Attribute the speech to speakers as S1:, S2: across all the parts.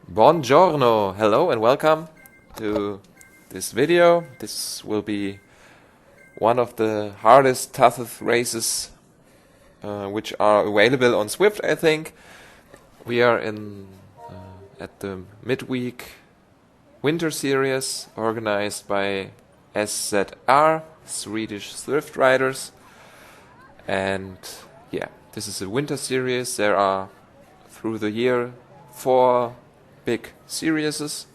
S1: Buongiorno, hello and welcome to this video. This will be one of the hardest, toughest races which are available on Swift, I think. We are at the midweek winter series organized by SZR, Swedish Swift Riders. And yeah, this is a winter series. There are through the year 4 big series,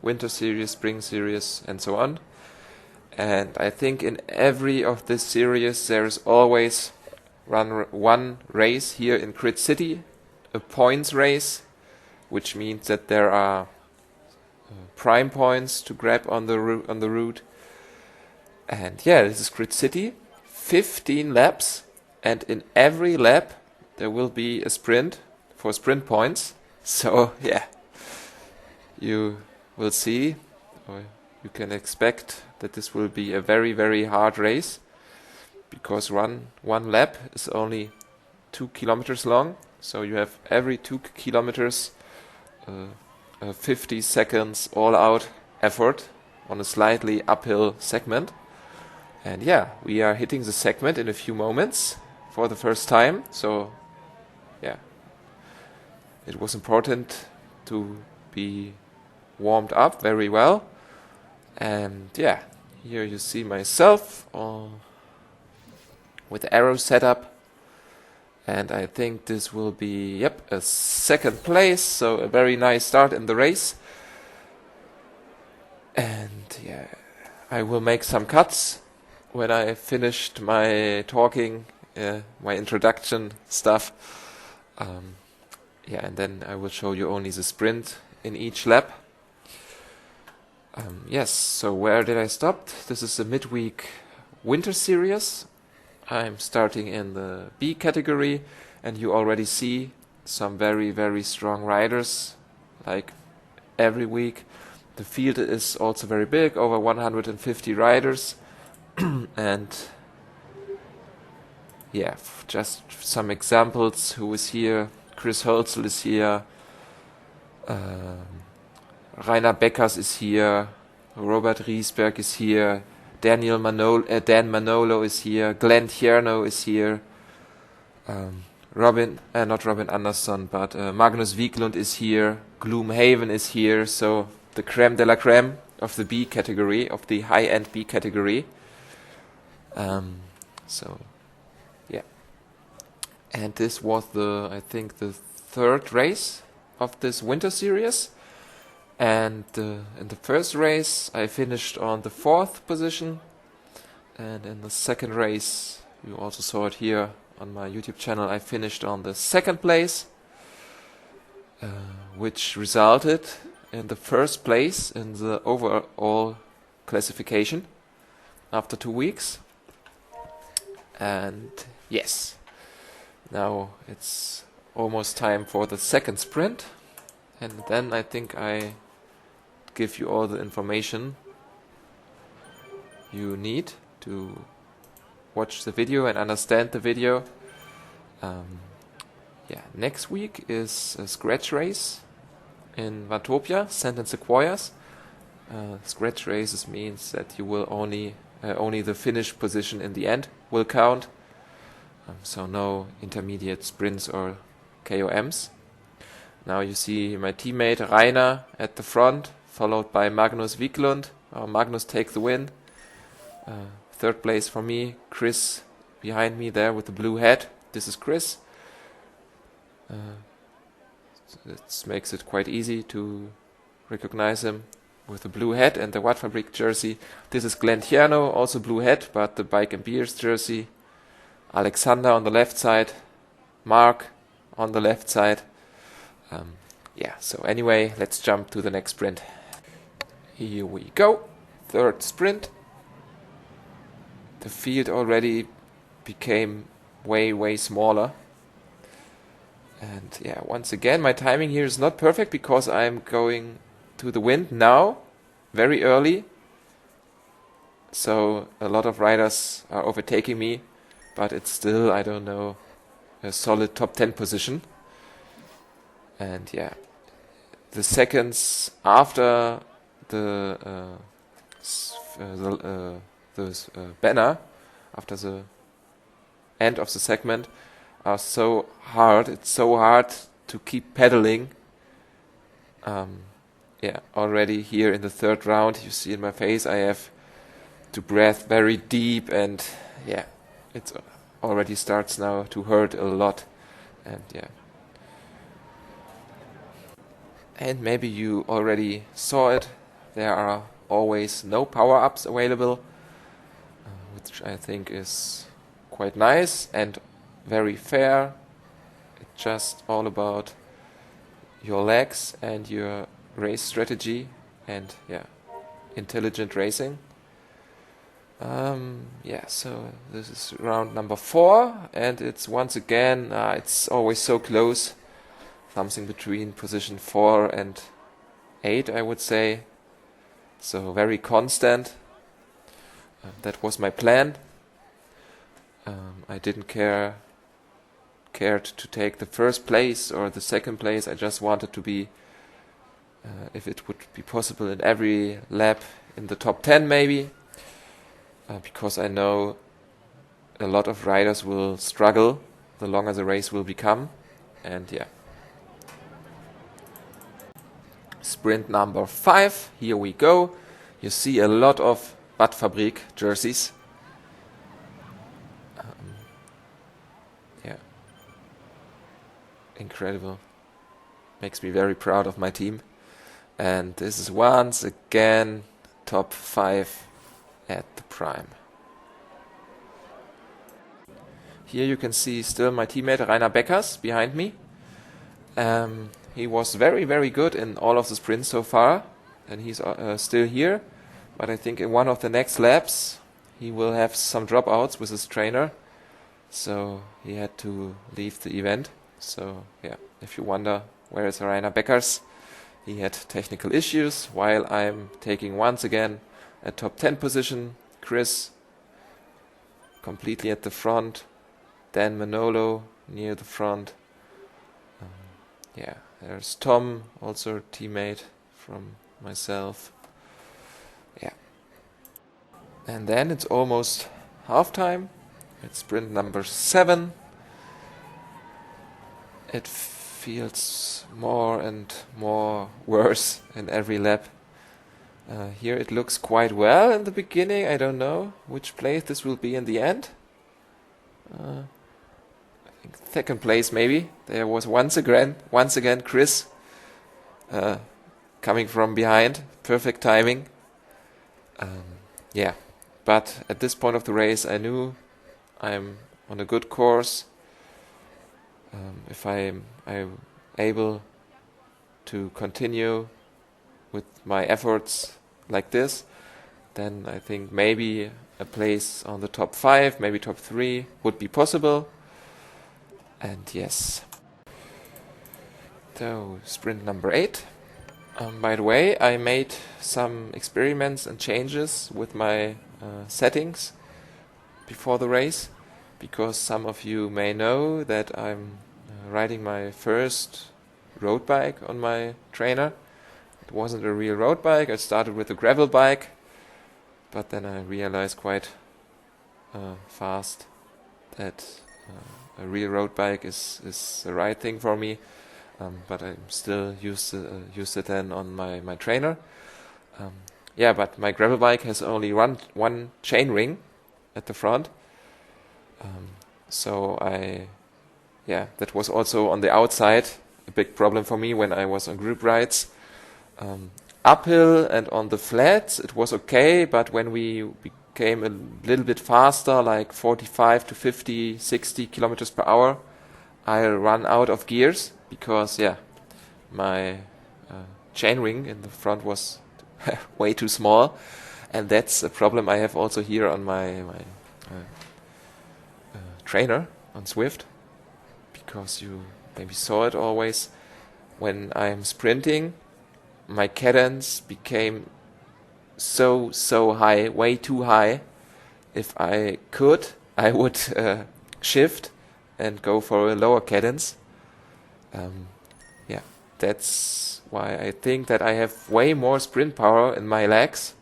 S1: winter series, spring series, and so on. And I think in every of this series there is always one race here in Grid City, a points race, which means that there are prime points to grab on the route. And yeah, this is Grid City, 15 laps, and in every lap there will be a sprint for sprint points. So yeah, you will see, or you can expect that this will be a very, very hard race, because one lap is only 2 kilometers long. So you have every 2 kilometers 50 seconds all-out effort on a slightly uphill segment. And yeah, we are hitting the segment in a few moments for the first time. So yeah, it was important to be warmed up very well. And yeah, here you see myself with the arrow setup, and I think this will be a second place, so a very nice start in the race. And yeah, I will make some cuts when I finished my talking, my introduction stuff. Yeah, and then I will show you only the sprint in each lap. Yes, so where did I stop? This is the midweek winter series. I'm starting in the B category, and you already see some very, very strong riders, like every week. The field is also very big, over 150 riders. And yeah, just some examples. Who is here? Chris Hölzel is here. Rainer Beckers is here, Robert Riesberg is here, Dan Manolo is here, Glenn Tierno is here, not Robin Anderson, but Magnus Wiklund is here, Gloomhaven is here, so the creme de la creme of the B category, of the high-end B category. So, yeah. And this was I think the third race of this winter series. And in the first race I finished on the 4th position, and in the second race, you also saw it here on my YouTube channel, I finished on the 2nd place, which resulted in the first place in the overall classification after 2 weeks. And yes, now it's almost time for the second sprint, and then I think I give you all the information you need to watch the video and understand the video. Yeah, next week is a scratch race in Watopia, Sand Sequoias. Scratch races means that you will only the finish position in the end will count. So no intermediate sprints or KOMs. Now you see my teammate Rainer at the front, followed by Magnus Wiklund. Magnus takes the win. 3rd place for me. Chris behind me there with the blue hat. This is Chris. This makes it quite easy to recognize him with the blue hat and the Wattfabrik jersey. This is Glenn Tierno, also blue hat, but the Bike and Beers jersey. Alexander on the left side. Mark on the left side. Yeah, so anyway, let's jump to the next sprint. Here we go. 3rd sprint. The field already became way, way smaller. And yeah, once again, my timing here is not perfect because I'm going to the wind now, very early. So a lot of riders are overtaking me, but it's still, I don't know, a solid top 10 position. And yeah, the seconds after the banner, after the end of the segment, are so hard. It's so hard to keep pedaling. Yeah, already here in the third round, you see in my face, I have to breathe very deep, and yeah, it already starts now to hurt a lot. And yeah, and maybe you already saw it. There are always no power-ups available, which I think is quite nice and very fair. It's just all about your legs and your race strategy and yeah, intelligent racing. Yeah, so this is round number 4, and it's once again, it's always so close, something between position 4 and 8, I would say. So very constant. That was my plan. I didn't cared to take the first place or the second place. I just wanted to be, if it would be possible, in every lap in the top 10 maybe, because I know a lot of riders will struggle the longer the race will become. And yeah, sprint number 5, here we go. You see a lot of Badfabrik jerseys. Yeah, incredible. Makes me very proud of my team. And this is once again top 5 at the prime. Here you can see still my teammate Rainer Beckers behind me. He was very, very good in all of the sprints so far, and he's still here. But I think in one of the next laps he will have some dropouts with his trainer, so he had to leave the event. So yeah, if you wonder where is Rainer Beckers, he had technical issues, while I'm taking once again a top 10 position. Chris completely at the front, Dan Manolo near the front. Yeah, there's Tom, also a teammate from myself. Yeah. And then it's almost halftime. It's sprint number 7. It feels more and more worse in every lap. Here it looks quite well in the beginning. I don't know which place this will be in the end. I think second place maybe. There was once again Chris coming from behind. Perfect timing. Yeah, but at this point of the race I knew I'm on a good course. If I'm able to continue with my efforts like this, then I think maybe a place on the top 5, maybe top 3 would be possible. And yes. So, sprint number 8. By the way, I made some experiments and changes with my settings before the race, because some of you may know that I'm riding my first road bike on my trainer. It wasn't a real road bike. I started with a gravel bike, but then I realized quite fast that a real road bike is the right thing for me. But I still use it then on my trainer. Yeah, but my gravel bike has only one chain ring at the front. So that was also on the outside a big problem for me when I was on group rides. Uphill and on the flats it was okay, but when we became a little bit faster, like 45 to 50, 60 kilometers per hour, I run out of gears, because my chainring in the front was way too small, and that's a problem I have also here on my trainer on Zwift, because you maybe saw it always when I'm sprinting, my cadence became so high, way too high. If I could, I would shift and go for a lower cadence. That's why I think that I have way more sprint power in my legs,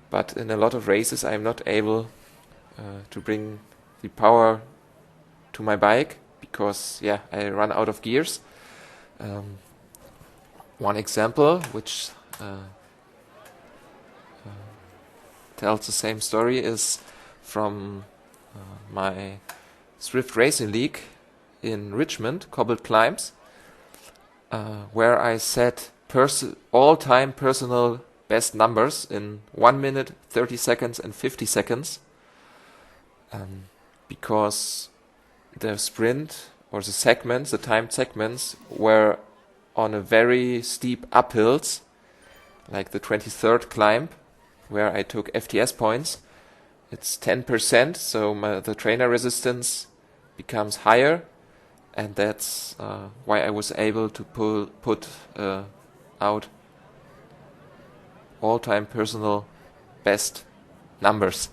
S1: but in a lot of races I'm not able to bring the power to my bike because I run out of gears. One example which tells the same story is from my Swift Racing League in Richmond, Cobbled Climbs, where I set all-time personal best numbers in 1 minute, 30 seconds and 50 seconds, because the sprint or the segments, the timed segments, were on a very steep uphills, like the 23rd climb, where I took FTS points. It's 10%, so the trainer resistance becomes higher, and that's why I was able to put out all-time personal best numbers,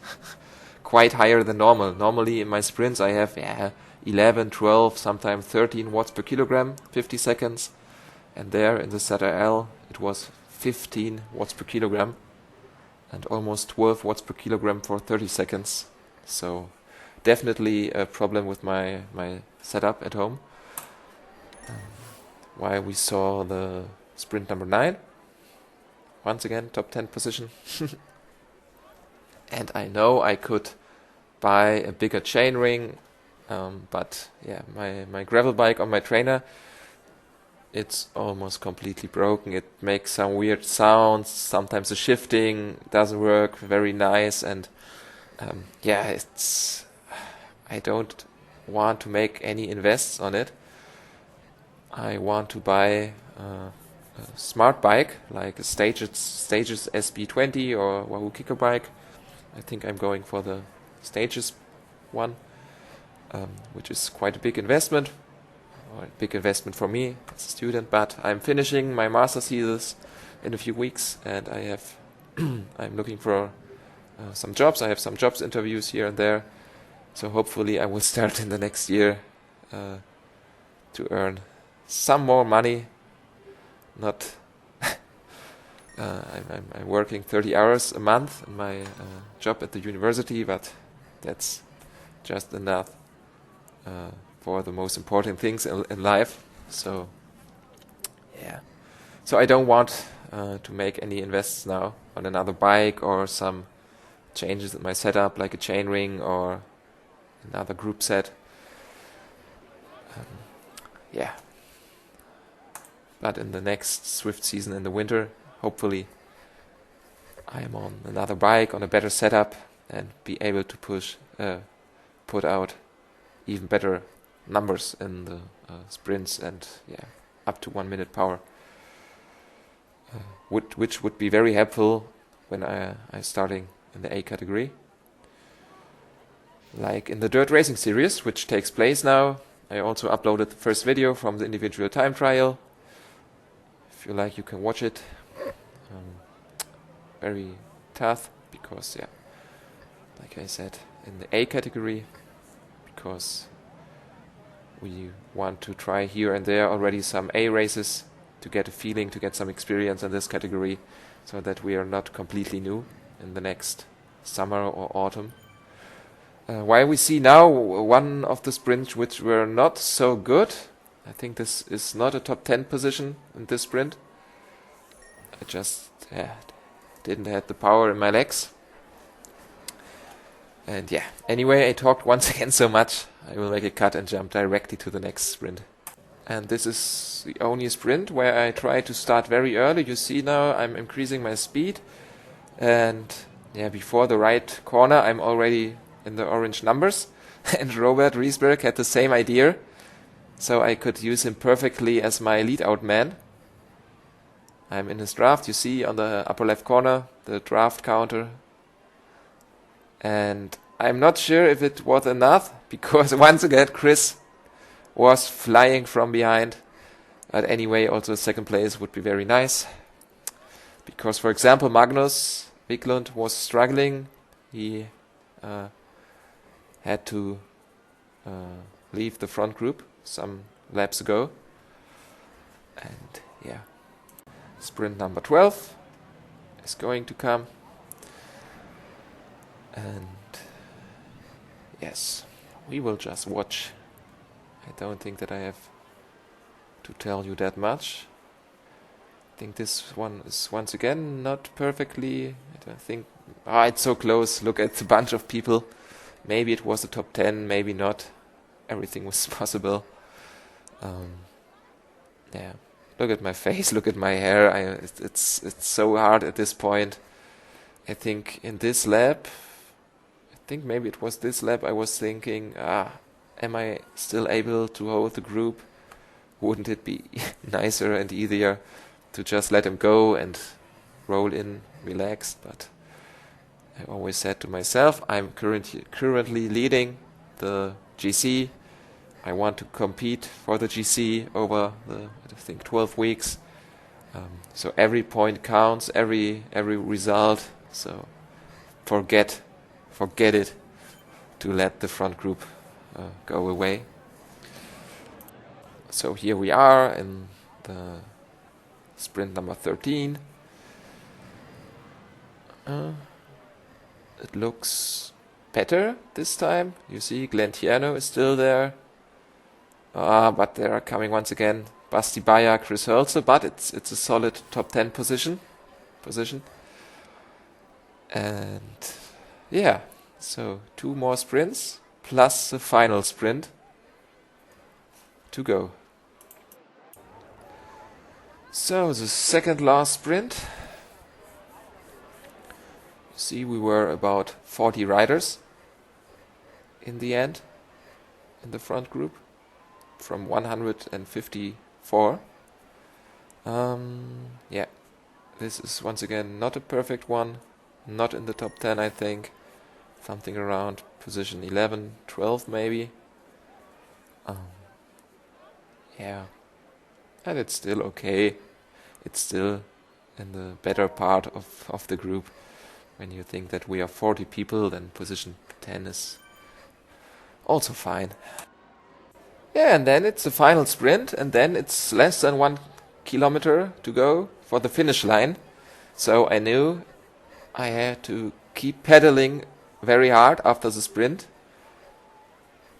S1: quite higher than normal. Normally in my sprints I have 11, 12, sometimes 13 watts per kilogram, 50 seconds, and there in the SZR it was 15 watts per kilogram and almost 12 watts per kilogram for 30 seconds. So definitely a problem with my setup at home. Why we saw the sprint number 9. Once again, top 10 position. And I know I could buy a bigger chain ring, but my gravel bike on my trainer, it's almost completely broken. It makes some weird sounds. Sometimes the shifting doesn't work very nice, and I don't want to make any invests on it. I want to buy a smart bike like a Stages SB20 or Wahoo Kicker bike. I think I'm going for the Stages one, which is quite a big investment, or a big investment for me as a student. But I'm finishing my master's thesis in a few weeks, and I'm looking for some jobs. I have some jobs interviews here and there, so hopefully I will start in the next year to earn some more money. Not I'm working 30 hours a month in my job at the university, but that's just enough for the most important things in life. So so I don't want to make any invests now on another bike or some changes in my setup, like a chain ring or another group set. But in the next Swift season in the winter, hopefully I'm on another bike, on a better setup, and be able to put out even better numbers in the sprints and up to 1 minute power, which would be very helpful when I'm starting in the A category. Like in the Dirt Racing series, which takes place now, I also uploaded the first video from the individual time trial. If you like, you can watch it. Very tough because, like I said, in the A category, because we want to try here and there already some A races to get a feeling, to get some experience in this category, so that we are not completely new in the next summer or autumn. While we see now one of the sprints which were not so good, I think this is not a top 10 position in this sprint. I just didn't have the power in my legs. And anyway, I talked once again so much. I will make a cut and jump directly to the next sprint. And this is the only sprint where I try to start very early. You see now I'm increasing my speed. And before the right corner, I'm already in the orange numbers. And Robert Riesberg had the same idea. So I could use him perfectly as my lead-out man. I'm in his draft. You see on the upper left corner the draft counter. And I'm not sure if it was enough, because once again Chris was flying from behind. But anyway, also second place would be very nice. Because, for example, Magnus Wiklund was struggling. He had to leave the front group some laps ago, and sprint number 12 is going to come. And yes, we will just watch. I don't think that I have to tell you that much. I think this one is once again not perfectly. I don't think. Ah, it's so close. Look at the bunch of people. Maybe it was the top 10, maybe not. Everything was possible. Yeah. Look at my face. Look at my hair. It's so hard at this point. I think in this lap, I think maybe it was this lap, I was thinking, am I still able to hold the group? Wouldn't it be nicer and easier to just let him go and roll in relaxed? But I always said to myself, I'm currently leading the GC. I want to compete for the GC over the, I think, 12 weeks. So every point counts, every result. So forget it to let the front group go away. So here we are in the sprint number 13. It looks better this time. You see Glenn Tierno is still there. But they are coming once again. Basti Bayer, Chris Hölzel, but it's a solid top 10 position. And yeah, so 2 more sprints plus the final sprint to go. So the second last sprint. You see, we were about 40 riders in the end in the front group from 154. Yeah, this is once again not a perfect one, not in the top 10, I think. Something around position 11, 12 maybe. Yeah, and it's still okay. It's still in the better part of the group. When you think that we are 40 people, then position 10 is also fine. Yeah, and then it's the final sprint, and then it's less than 1 kilometer to go for the finish line. So I knew I had to keep pedaling very hard after the sprint.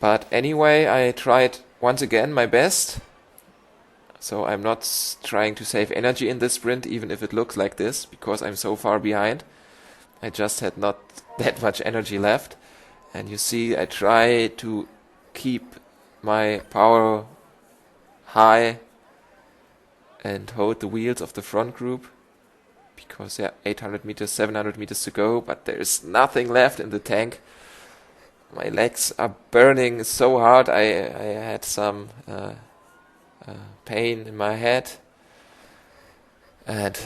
S1: But anyway, I tried once again my best. So I'm not trying to save energy in this sprint, even if it looks like this, because I'm so far behind. I just had not that much energy left. And you see, I try to keep my power high and hold the wheels of the front group. Because, 800 meters, 700 meters to go, but there is nothing left in the tank. My legs are burning so hard. I had some pain in my head. And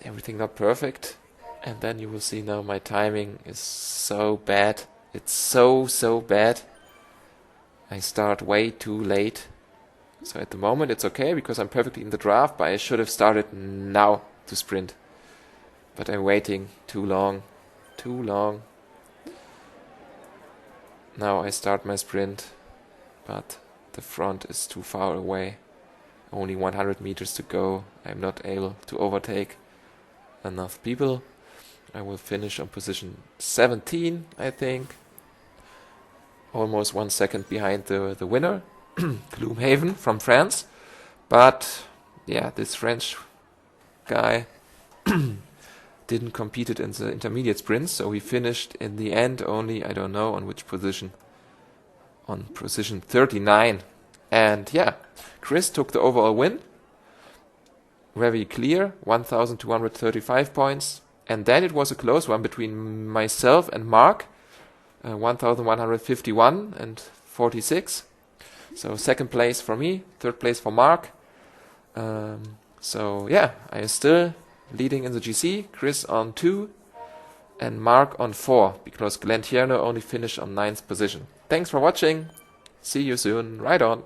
S1: everything not perfect. And then you will see now my timing is so bad. It's so bad. I start way too late. So at the moment it's okay because I'm perfectly in the draft, but I should have started now to sprint. But I'm waiting too long. Now I start my sprint, but the front is too far away. Only 100 meters to go. I'm not able to overtake enough people. I will finish on position 17, I think. Almost 1 second behind the winner, Gloomhaven from France. But yeah, this French guy didn't compete it in the intermediate sprints, so he finished in the end only, I don't know on which position, on position 39. And yeah, Chris took the overall win. Very clear, 1,235 points. And then it was a close one between myself and Mark, 1,151 and 46. So second place for me, third place for Mark. So yeah, I am still leading in the GC, Chris on 2 and Mark on 4, because Glenn Tierno only finished on 9th position. Thanks for watching. See you soon. Ride on.